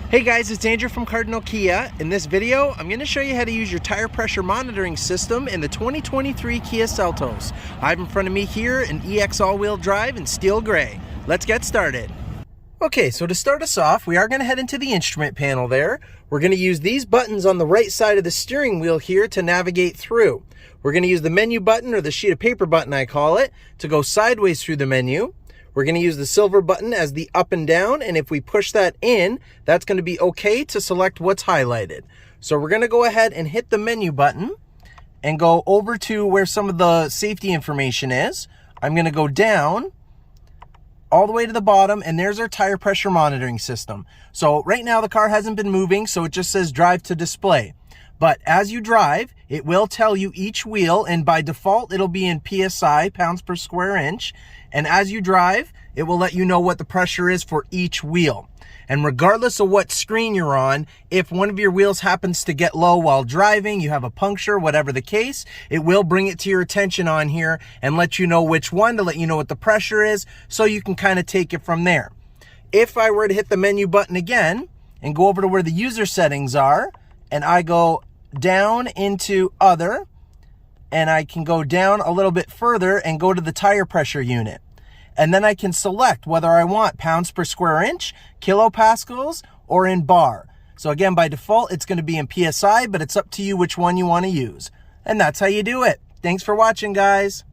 Hey guys, it's Andrew from Cardinal Kia. In this video, I'm going to show you how to use your tire pressure monitoring system in the 2023 Kia Seltos. I have in front of me here an EX all-wheel drive in steel gray. Let's get started. Okay, so to start us off, we are going to head into the instrument panel there. We're going to use these buttons on the right side of the steering wheel here to navigate through. We're going to use the menu button, or the sheet of paper button I call it, to go sideways through the menu. We're going to use the silver button as the up and down, and if we push that in, that's going to be okay to select what's highlighted. So we're going to go ahead and hit the menu button and go over to where some of the safety information is. I'm going to go down all the way to the bottom, and there's our tire pressure monitoring system. So right now the car hasn't been moving, so it just says drive to display. But as you drive, it will tell you each wheel, and by default, it'll be in PSI, pounds per square inch. And as you drive, it will let you know what the pressure is for each wheel. And regardless of what screen you're on, if one of your wheels happens to get low while driving, you have a puncture, whatever the case, it will bring it to your attention on here and let you know which one, to let you know what the pressure is, so you can kind of take it from there. If I were to hit the menu button again and go over to where the user settings are, and I go down into other, and I can go down a little bit further and go to the tire pressure unit. And then I can select whether I want pounds per square inch, kilopascals, or in bar. So again, by default, it's going to be in PSI, but it's up to you which one you want to use. And that's how you do it. Thanks for watching, guys.